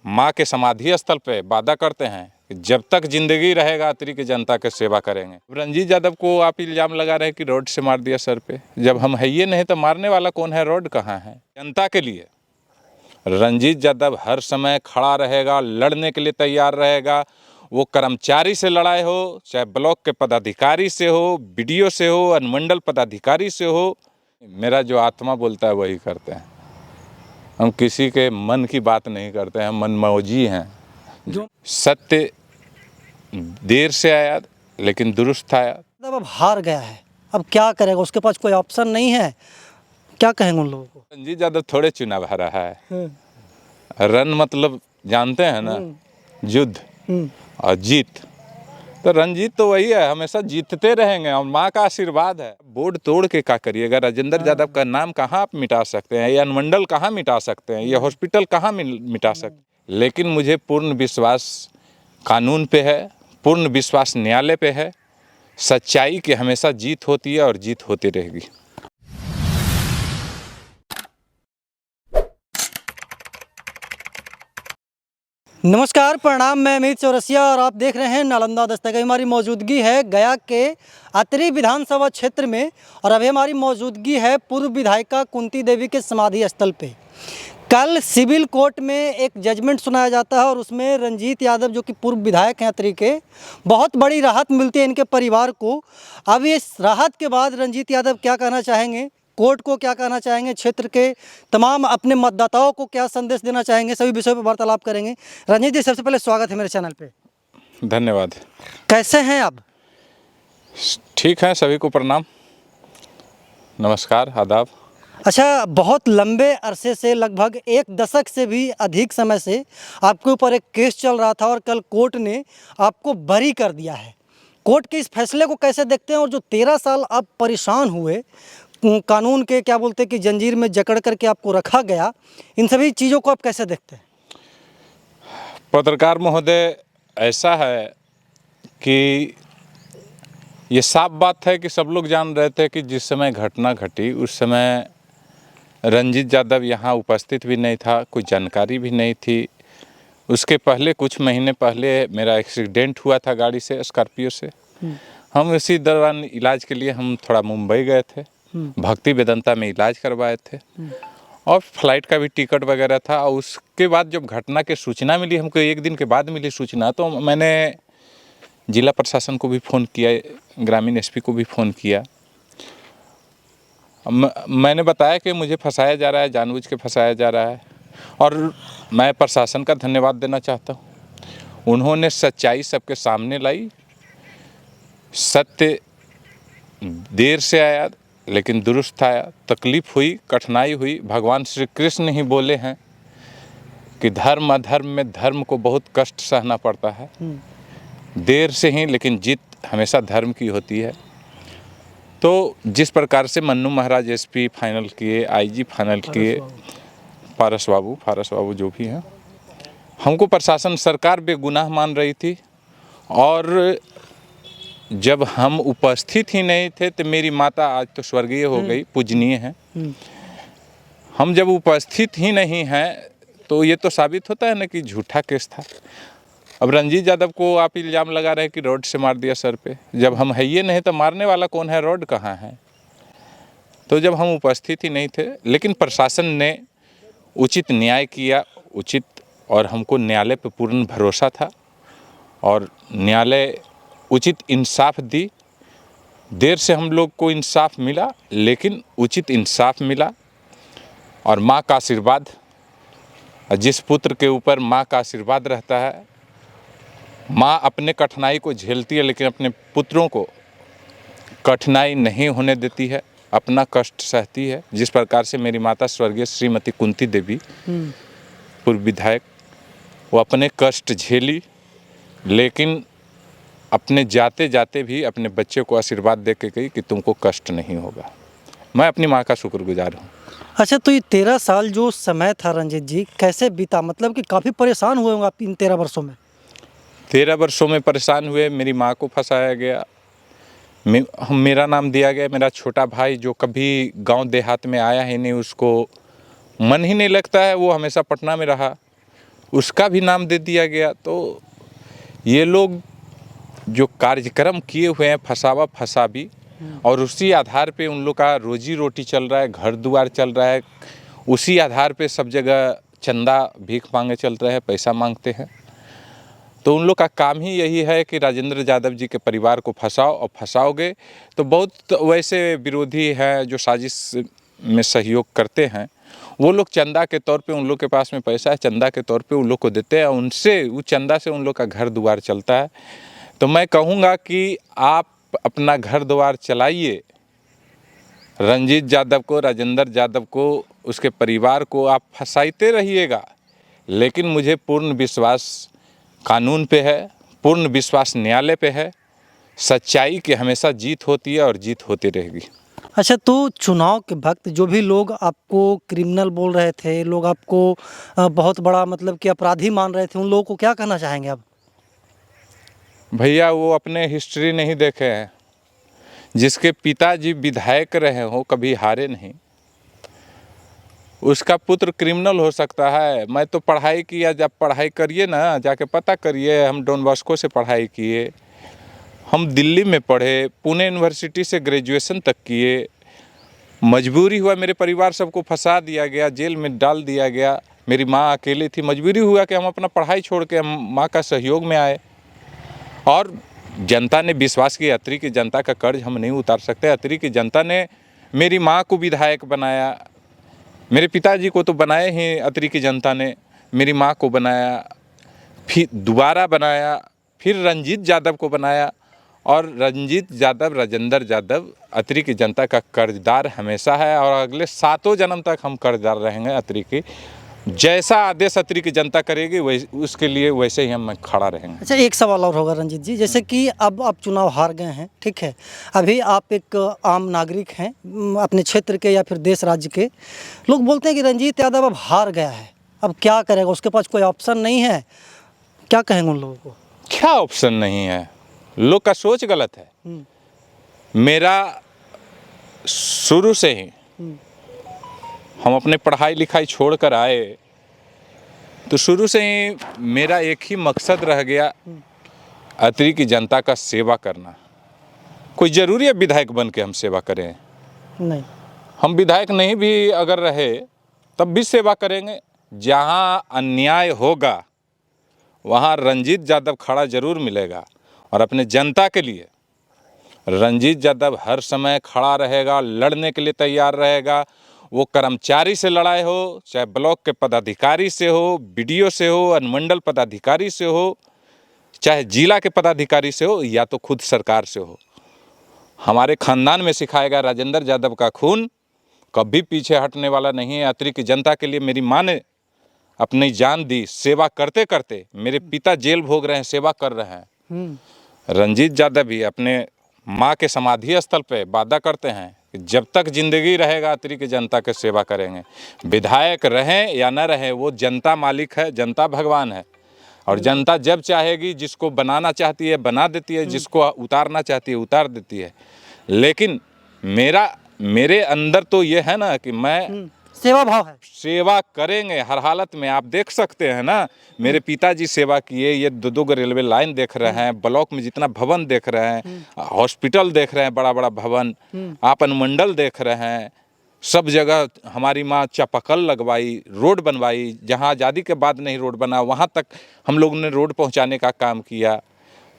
माँ के समाधि स्थल पे वादा करते हैं कि जब तक जिंदगी रहेगा अतरी की जनता की सेवा करेंगे। रंजीत यादव को आप इल्जाम लगा रहे हैं कि रोड से मार दिया सर पे, जब हम है ये नहीं तो मारने वाला कौन है, रोड कहाँ है? जनता के लिए रंजीत यादव हर समय खड़ा रहेगा, लड़ने के लिए तैयार रहेगा। वो कर्मचारी से लड़ाई हो, चाहे ब्लॉक के पदाधिकारी से हो, बीडीओ से हो, अनुमंडल पदाधिकारी से हो, मेरा जो आत्मा बोलता है वही करते हैं। हम किसी के मन की बात नहीं करते हैं, मनमौजी हैं। जो सत्य देर से आया लेकिन दुरुस्त आया। अब हार गया है, अब क्या करेगा? उसके पास कोई ऑप्शन नहीं है, क्या कहेंगे उन लोगों को? रंजीत यादव थोड़े चुनाव हारा है। रन मतलब जानते हैं ना, युद्ध और जीत। तो रंजीत तो वही है, हमेशा जीतते रहेंगे और माँ का आशीर्वाद है। बोर्ड तोड़ के क्या करिएगा? राजेंद्र यादव का नाम कहाँ आप मिटा सकते हैं? ये अनुमंडल कहाँ मिटा सकते हैं? ये हॉस्पिटल कहाँ मिटा सकते हैं? लेकिन मुझे पूर्ण विश्वास कानून पे है, पूर्ण विश्वास न्यायालय पे है। सच्चाई की हमेशा जीत होती है और जीत होती रहेगी। नमस्कार, प्रणाम। मैं अमित चौरसिया और आप देख रहे हैं नालंदा दस्तक। हमारी मौजूदगी है गया के अतरी विधानसभा क्षेत्र में और अभी हमारी मौजूदगी है पूर्व विधायिका कुंती देवी के समाधि स्थल पे। कल सिविल कोर्ट में एक जजमेंट सुनाया जाता है और उसमें रंजीत यादव जो कि पूर्व विधायक हैं अतरी के, बहुत बड़ी राहत मिलती है इनके परिवार को। अब इस राहत के बाद रंजीत यादव क्या कहना चाहेंगे, कोर्ट को क्या कहना चाहेंगे, क्षेत्र के तमाम अपने मतदाताओं को क्या संदेश देना चाहेंगे, सभी विषयों पर वार्तालाप करेंगे। रंजीत जी, सबसे पहले स्वागत है मेरे चैनल पे। धन्यवाद। कैसे हैं आप? ठीक है, सभी को प्रणाम, नमस्कार, आदाब। अच्छा, बहुत लंबे अरसे से, लगभग एक दशक से भी अधिक समय से आपके ऊपर एक केस चल रहा था और कल कोर्ट ने आपको बरी कर दिया है। कोर्ट के इस फैसले को कैसे देखते हैं? और जो 13 साल आप परेशान हुए, कानून के क्या बोलते हैं कि जंजीर में जकड़ करके आपको रखा गया, इन सभी चीज़ों को आप कैसे देखते हैं? पत्रकार महोदय, ऐसा है कि ये साफ बात है कि सब लोग जान रहे थे कि जिस समय घटना घटी उस समय रंजीत यादव यहाँ उपस्थित भी नहीं था, कोई जानकारी भी नहीं थी। उसके पहले कुछ महीने पहले मेरा एक्सीडेंट हुआ था गाड़ी से, स्कॉर्पियो से। हम इसी दौरान इलाज के लिए हम थोड़ा मुंबई गए थे, भक्ति वेदांता में इलाज करवाए थे और फ्लाइट का भी टिकट वगैरह था। और उसके बाद जब घटना की सूचना मिली, हमको एक दिन के बाद मिली सूचना, तो मैंने जिला प्रशासन को भी फ़ोन किया, ग्रामीण एसपी को भी फ़ोन किया। मैंने बताया कि मुझे फंसाया जा रहा है, जानबूझ के फंसाया जा रहा है और मैं प्रशासन का धन्यवाद देना चाहता हूँ। उन्होंने सच्चाई सबके सामने लाई। सत्य देर से आया लेकिन दुरुस्त आया। तकलीफ़ हुई, कठिनाई हुई। भगवान श्री कृष्ण ही बोले हैं कि धर्म अधर्म में धर्म को बहुत कष्ट सहना पड़ता है। देर से ही लेकिन जीत हमेशा धर्म की होती है। तो जिस प्रकार से मन्नू महाराज एसपी फाइनल किए, आईजी फाइनल किए, फारस बाबू जो भी हैं, हमको प्रशासन सरकार बेगुनाह मान रही थी। और जब हम उपस्थित ही नहीं थे तो मेरी माता आज तो स्वर्गीय हो गई, पूजनीय हैं। हम जब उपस्थित ही नहीं हैं तो ये तो साबित होता है ना कि झूठा केस था। अब रंजीत यादव को आप इल्ज़ाम लगा रहे हैं कि रोड से मार दिया सर पे, जब हम है ये नहीं तो मारने वाला कौन है, रोड कहाँ है? तो जब हम उपस्थित ही नहीं थे, लेकिन प्रशासन ने उचित न्याय किया, उचित, और हमको न्यायालय पे पूर्ण भरोसा था और न्यायालय उचित इंसाफ दी। देर से हम लोग को इंसाफ मिला लेकिन उचित इंसाफ मिला। और माँ का आशीर्वाद, जिस पुत्र के ऊपर माँ का आशीर्वाद रहता है, माँ अपने कठिनाई को झेलती है लेकिन अपने पुत्रों को कठिनाई नहीं होने देती है, अपना कष्ट सहती है। जिस प्रकार से मेरी माता स्वर्गीय श्रीमती कुंती देवी, पूर्व विधायक, वो अपने कष्ट झेली लेकिन अपने जाते जाते भी अपने बच्चे को आशीर्वाद दे के गई कि तुमको कष्ट नहीं होगा। मैं अपनी माँ का शुक्रगुजार हूँ। अच्छा, तो ये 13 साल जो समय था रंजीत जी, कैसे बीता? मतलब कि काफ़ी परेशान हुए होंगे आप इन 13 वर्षों में। 13 वर्षों में परेशान हुए। मेरी माँ को फंसाया गया, मेरा नाम दिया गया। मेरा छोटा भाई जो कभी गांव देहात में आया ही नहीं, उसको मन ही नहीं लगता है, वो हमेशा पटना में रहा। उसका भी नाम दे दिया गया। तो ये लोग जो कार्यक्रम किए हुए हैं फसावा फसावी, और उसी आधार पे उन लोग का रोजी रोटी चल रहा है, घर द्वार चल रहा है, उसी आधार पे सब जगह चंदा भीख मांगे चल रहे हैं, पैसा मांगते हैं। तो उन लोग का काम ही यही है कि राजेंद्र यादव जी के परिवार को फंसाओ, और फंसाओगे तो बहुत वैसे विरोधी हैं जो साजिश में सहयोग करते हैं, वो लोग चंदा के तौर पे, उन लोग के पास में पैसा है, चंदा के तौर पे उन लोग को देते हैं, उनसे उस चंदा से उन लोग का घर द्वार चलता है। तो मैं कहूँगा कि आप अपना घर द्वार चलाइए, रंजीत यादव को, राजेंद्र यादव को, उसके परिवार को आप फंसाते रहिएगा, लेकिन मुझे पूर्ण विश्वास कानून पे है, पूर्ण विश्वास न्यायालय पे है। सच्चाई की हमेशा जीत होती है और जीत होती रहेगी। अच्छा, तो चुनाव के वक्त जो भी लोग आपको क्रिमिनल बोल रहे थे, लोग आपको बहुत बड़ा मतलब कि अपराधी मान रहे थे, उन लोगों को क्या कहना चाहेंगे आप? भैया वो अपने हिस्ट्री नहीं देखे हैं। जिसके पिताजी विधायक रहे हो, कभी हारे नहीं, उसका पुत्र क्रिमिनल हो सकता है। मैं तो पढ़ाई किया, जब पढ़ाई करिए ना, जाके पता करिए, हम डॉन बॉस्को से पढ़ाई किए, हम दिल्ली में पढ़े, पुणे यूनिवर्सिटी से ग्रेजुएशन तक किए। मजबूरी हुआ, मेरे परिवार सबको फंसा दिया गया, जेल में डाल दिया गया, मेरी माँ अकेली थी, मजबूरी हुआ कि हम अपना पढ़ाई छोड़ के हम माँ का सहयोग में आए। और जनता ने विश्वास किया, अतरी की जनता का कर्ज हम नहीं उतार सकते। अतरी की जनता ने मेरी माँ को विधायक बनाया, मेरे पिताजी को तो बनाए ही अतरी की जनता ने, मेरी माँ को बनाया, फिर दोबारा बनाया, फिर रंजीत यादव को बनाया। और रंजीत यादव, राजेंद्र यादव अतरी की जनता का कर्जदार हमेशा है, और अगले 7 जन्म तक हम कर्जदार रहेंगे अतरी की। जैसा आदेश अतरी की जनता करेगी वैसे, उसके लिए वैसे ही हम खड़ा रहेंगे। अच्छा, एक सवाल और होगा रंजीत जी, जैसे कि अब आप चुनाव हार गए हैं, ठीक है, अभी आप एक आम नागरिक हैं, अपने क्षेत्र के या फिर देश राज्य के। लोग बोलते हैं कि रंजीत यादव अब हार गया है, अब क्या करेगा, उसके पास कोई ऑप्शन नहीं है, क्या कहेंगे उन लोगों को? क्या ऑप्शन नहीं है? लोग का सोच गलत है। मेरा शुरू से ही, हम अपने पढ़ाई लिखाई छोड़ कर आए तो शुरू से ही मेरा एक ही मकसद रह गया, अतरी की जनता का सेवा करना। कोई ज़रूरी है विधायक बन के हम सेवा करें? नहीं। हम विधायक नहीं भी अगर रहे तब भी सेवा करेंगे। जहाँ अन्याय होगा वहाँ रंजीत यादव खड़ा जरूर मिलेगा, और अपने जनता के लिए रंजीत यादव हर समय खड़ा रहेगा, लड़ने के लिए तैयार रहेगा। वो कर्मचारी से लड़ाई हो, चाहे ब्लॉक के पदाधिकारी से हो, बीडीओ से हो, अनुमंडल पदाधिकारी से हो, चाहे जिला के पदाधिकारी से हो, या तो खुद सरकार से हो। हमारे खानदान में सिखाएगा, राजेंद्र यादव का खून कभी पीछे हटने वाला नहीं है। अतरी की जनता के लिए मेरी माँ ने अपनी जान दी, सेवा करते करते। मेरे पिता जेल भोग रहे हैं, सेवा कर रहे हैं। रंजीत यादव भी अपने माँ के समाधि स्थल पे वादा करते हैं कि जब तक जिंदगी रहेगा अतरी की जनता के सेवा करेंगे। विधायक रहें या न रहें, वो जनता मालिक है, जनता भगवान है, और जनता जब चाहेगी, जिसको बनाना चाहती है बना देती है, जिसको उतारना चाहती है उतार देती है। लेकिन मेरे अंदर तो ये है ना कि मैं सेवा भाव है, सेवा करेंगे हर हालत में। आप देख सकते हैं ना, मेरे पिताजी सेवा किए, ये 2 रेलवे लाइन देख रहे हैं, ब्लॉक में जितना भवन देख रहे हैं, हॉस्पिटल देख रहे हैं, बड़ा बड़ा भवन, आप अनुमंडल देख रहे हैं, सब जगह हमारी माँ चापाकल लगवाई, रोड बनवाई। जहाँ आज़ादी के बाद नहीं रोड बना, वहाँ तक हम लोगों ने रोड पहुँचाने का काम किया।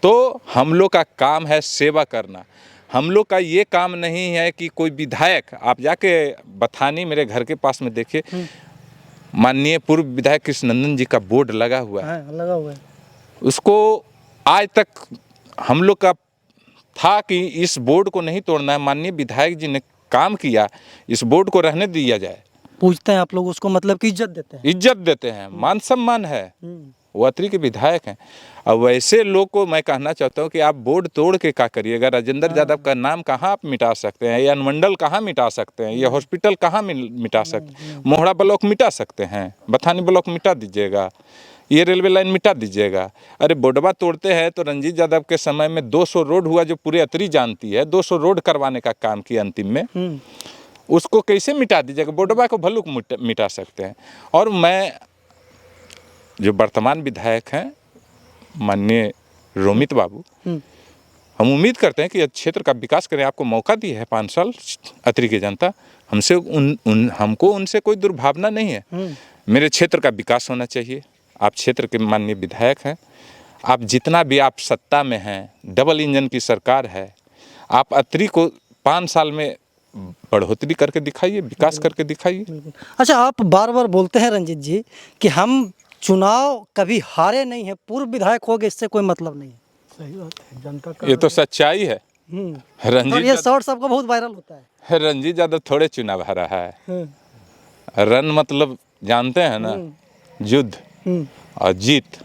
तो हम लोग का काम है सेवा करना। हम लोग का ये काम नहीं है कि कोई विधायक, आप जाके बथानी मेरे घर के पास में देखिए, माननीय पूर्व विधायक कृष्णनंदन जी का बोर्ड लगा हुआ है। हाँ, लगा हुआ है। उसको आज तक हम लोग का था कि इस बोर्ड को नहीं तोड़ना है। माननीय विधायक जी ने काम किया, इस बोर्ड को रहने दिया जाए। पूछते हैं आप लोग उसको, मतलब कि इज्जत देते हैं? इज्जत देते हैं, मान सम्मान है, वो अतरी के विधायक हैं। अब वैसे लोग को मैं कहना चाहता हूँ कि आप बोर्ड तोड़ के क्या करिएगा? राजेंद्र यादव का नाम कहाँ आप मिटा सकते हैं? ये अनुमंडल कहाँ मिटा सकते हैं? ये हॉस्पिटल कहाँ मिटा सकते हैं? मोहड़ा ब्लॉक मिटा सकते हैं, बथानी ब्लॉक मिटा दीजिएगा, ये रेलवे लाइन मिटा दीजिएगा। अरे बोर्डवा तोड़ते हैं तो रंजीत यादव के समय में 200 रोड हुआ, जो पूरे अतरी जानती है, 200 रोड करवाने का काम किया अंतिम में। उसको कैसे मिटा दीजिएगा? बोर्डवा को भल्लुक मिटा सकते हैं। और मैं जो वर्तमान विधायक हैं माननीय रोमित बाबू, हम उम्मीद करते हैं कि क्षेत्र का विकास करें। आपको मौका दी है 5 साल अतरी की जनता, हमसे हमको उनसे कोई दुर्भावना नहीं है। मेरे क्षेत्र का विकास होना चाहिए। आप क्षेत्र के माननीय विधायक हैं, आप जितना भी आप सत्ता में हैं, डबल इंजन की सरकार है, आप अतरी को 5 साल में बढ़ोतरी करके दिखाइए, विकास करके दिखाइए। अच्छा, आप बार बार बोलते हैं रंजीत जी कि हम चुनाव कभी हारे नहीं है, पूर्व विधायक हो गए इससे कोई मतलब नहीं है। सही बात है, जनता का ये तो सच्चाई है। और रंजीत ये शॉर्ट सबका बहुत वायरल होता है। रंजीत यादव थोड़े चुनाव हारा है। रन मतलब जानते हैं ना, युद्ध और जीत।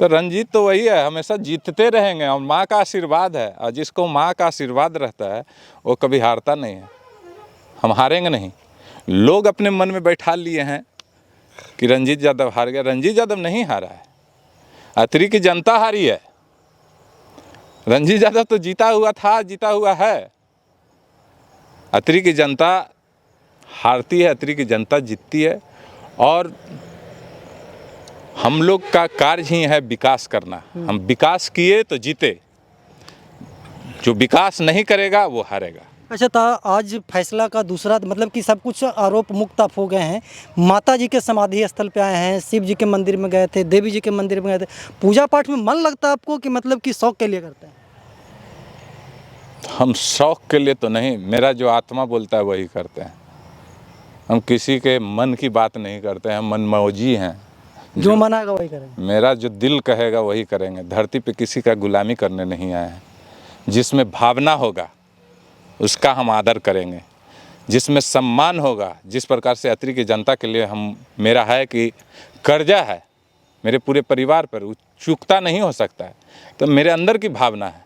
तो रंजीत तो वही है, हमेशा जीतते रहेंगे और माँ का आशीर्वाद है, और जिसको माँ का आशीर्वाद रहता है वो कभी हारता नहीं है। हम हारेंगे नहीं। लोग अपने मन में बैठा लिए हैं कि रंजीत यादव हार गया। रंजीत यादव नहीं हारा है, अतरी की जनता हारी है। रंजीत यादव तो जीता हुआ था, जीता हुआ है। अतरी की जनता हारती है, अतरी की जनता जीतती है। और हम लोग का कार्य ही है विकास करना। हम विकास किए तो जीते, जो विकास नहीं करेगा वो हारेगा। अच्छा, तो आज फैसला का दूसरा मतलब कि सब कुछ आरोप मुक्त आप हो गए हैं। माता जी के समाधि स्थल पे आए हैं, शिव जी के मंदिर में गए थे, देवी जी के मंदिर में गए थे। पूजा पाठ में मन लगता है आपको कि मतलब कि शौक के लिए करते हैं? हम शौक के लिए तो नहीं, मेरा जो आत्मा बोलता है वही करते हैं। हम किसी के मन की बात नहीं करते हैं, मनमौजी हैं। जो मन आएगा वही करेंगे। मेरा जो दिल कहेगा वही करेंगे। धरती पे किसी का गुलामी करने नहीं आए हैं। जिसमें भावना होगा उसका हम आदर करेंगे, जिसमें सम्मान होगा। जिस प्रकार से अतरी की जनता के लिए मेरा है कि कर्जा है मेरे पूरे परिवार पर, वो चूकता नहीं हो सकता है। तो मेरे अंदर की भावना है,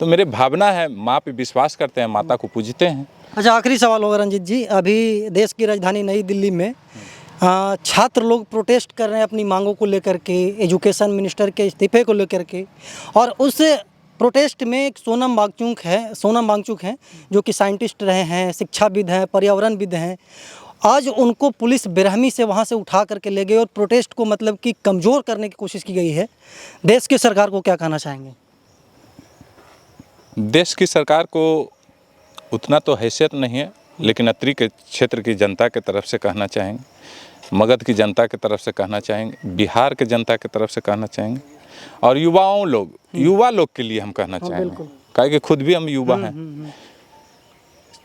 तो मेरे भावना है, माँ पे विश्वास करते हैं, माता को पूजते हैं। अच्छा, आखिरी सवाल होगा रंजीत जी। अभी देश की राजधानी नई दिल्ली में छात्र लोग प्रोटेस्ट कर रहे हैं अपनी मांगों को लेकर के, एजुकेशन मिनिस्टर के इस्तीफे को लेकर के। और उस प्रोटेस्ट में एक सोनम वांगचुक हैं जो कि साइंटिस्ट रहे हैं, शिक्षाविद हैं, पर्यावरणविद हैं। आज उनको पुलिस बेरहमी से वहाँ से उठा करके ले गई और प्रोटेस्ट को मतलब कि कमज़ोर करने की कोशिश की गई है। देश की सरकार को क्या कहना चाहेंगे? देश की सरकार को उतना तो हैसियत नहीं है, लेकिन अतरी के क्षेत्र की जनता के तरफ से कहना चाहेंगे, मगध की जनता की तरफ से कहना चाहेंगे, बिहार के जनता की तरफ से कहना चाहेंगे, और युवा लोग के लिए हम कहना चाहेंगे, काहे कि खुद भी हम युवा हैं।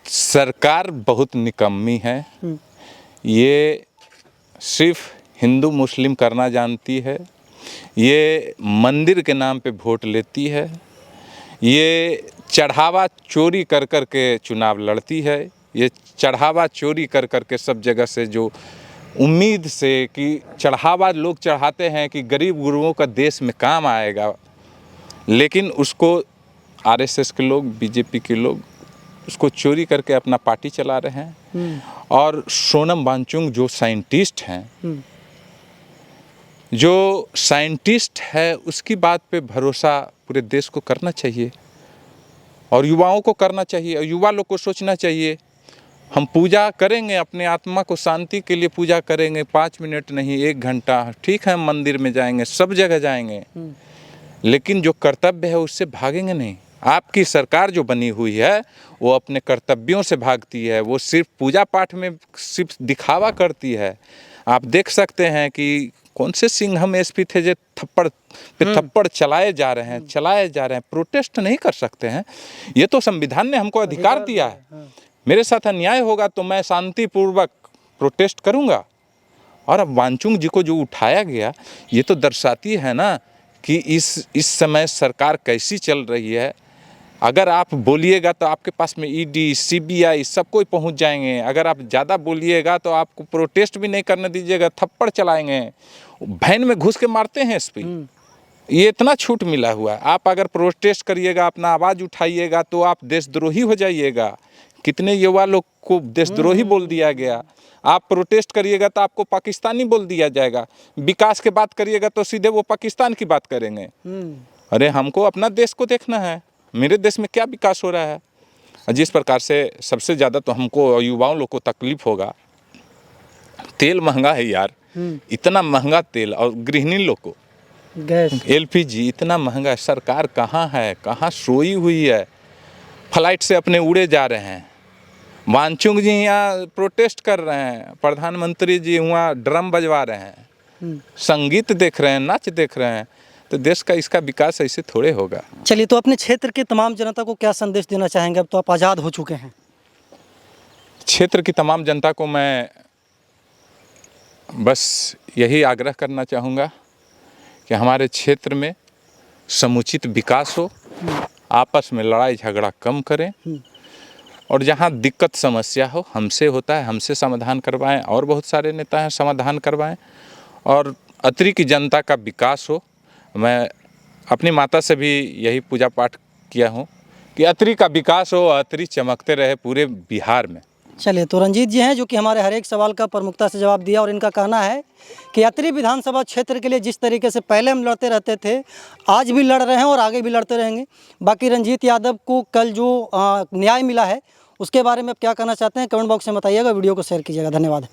सरकार बहुत निकम्मी है। ये सिर्फ हिंदू मुस्लिम करना जानती है। ये मंदिर के नाम पे वोट लेती है। ये चढ़ावा चोरी कर कर के चुनाव लड़ती है। ये चढ़ावा चोरी कर कर के सब जगह से जो उम्मीद से कि चढ़ावा लोग चढ़ाते हैं कि गरीब गुरुओं का देश में काम आएगा, लेकिन उसको आरएसएस के लोग, बीजेपी के लोग उसको चोरी करके अपना पार्टी चला रहे हैं। और सोनम वांगचुक जो साइंटिस्ट है उसकी बात पे भरोसा पूरे देश को करना चाहिए और युवाओं को करना चाहिए, और युवा लोग को सोचना चाहिए। हम पूजा करेंगे, अपने आत्मा को शांति के लिए पूजा करेंगे, 5 मिनट नहीं 1 घंटा, ठीक है, हम मंदिर में जाएंगे, सब जगह जाएंगे, लेकिन जो कर्तव्य है उससे भागेंगे नहीं। आपकी सरकार जो बनी हुई है वो अपने कर्तव्यों से भागती है। वो सिर्फ पूजा पाठ में सिर्फ दिखावा करती है। आप देख सकते हैं कि कौन से सिंघम एसपी थे जो थप्पड़ पे थप्पड़ चलाए जा रहे हैं, प्रोटेस्ट नहीं कर सकते हैं। ये तो संविधान ने हमको अधिकार दिया है। मेरे साथ अन्याय होगा तो मैं शांतिपूर्वक प्रोटेस्ट करूंगा। और अब वांगचुक जी को जो उठाया गया, ये तो दर्शाती है ना कि इस समय सरकार कैसी चल रही है। अगर आप बोलिएगा तो आपके पास में ईडी, सीबीआई सब कोई पहुंच जाएंगे। अगर आप ज़्यादा बोलिएगा तो आपको प्रोटेस्ट भी नहीं करने दीजिएगा, थप्पड़ चलाएंगे, वैन में घुस के मारते हैं एसपी। ये इतना छूट मिला हुआ है। आप अगर प्रोटेस्ट करिएगा, अपना आवाज़ उठाइएगा तो आप देशद्रोही हो जाइएगा। कितने युवा लोग को देशद्रोही बोल दिया गया। आप प्रोटेस्ट करिएगा तो आपको पाकिस्तानी बोल दिया जाएगा। विकास की बात करिएगा तो सीधे वो पाकिस्तान की बात करेंगे। अरे हमको अपना देश को देखना है, मेरे देश में क्या विकास हो रहा है। जिस प्रकार से सबसे ज़्यादा तो हमको युवाओं लोग को तकलीफ होगा तेल महंगा है यार, इतना महंगा तेल, और गृहिणी लोग को गैस एलपीजी इतना महंगा है। सरकार कहाँ है, कहाँ सोई हुई है? फ्लाइट से अपने उड़े जा रहे हैं। वांगचुक जी यहाँ प्रोटेस्ट कर रहे हैं, प्रधानमंत्री जी वहाँ ड्रम बजवा रहे हैं, संगीत देख रहे हैं, नाच देख रहे हैं। तो देश का इसका विकास ऐसे थोड़े होगा। चलिए, तो अपने क्षेत्र के तमाम जनता को क्या संदेश देना चाहेंगे? अब तो आप आज़ाद हो चुके हैं। क्षेत्र की तमाम जनता को मैं बस यही आग्रह करना चाहूँगा कि हमारे क्षेत्र में समुचित विकास हो, आपस में लड़ाई झगड़ा कम करें, और जहाँ दिक्कत समस्या हो हमसे होता है, हमसे समाधान करवाएं, और बहुत सारे नेता हैं समाधान करवाएं, और अतरी की जनता का विकास हो। मैं अपनी माता से भी यही पूजा पाठ किया हूँ कि अतरी का विकास हो, अतरी चमकते रहे पूरे बिहार में। चलिए, तो रंजीत जी हैं जो कि हमारे हर एक सवाल का प्रमुखता से जवाब दिया, और इनका कहना है कि अतरी विधानसभा क्षेत्र के लिए जिस तरीके से पहले हम लड़ते रहते थे, आज भी लड़ रहे हैं और आगे भी लड़ते रहेंगे। बाकी रंजीत यादव को कल जो न्याय मिला है उसके बारे में आप क्या कहना चाहते हैं, कमेंट बॉक्स में बताइएगा, वीडियो को शेयर कीजिएगा। धन्यवाद।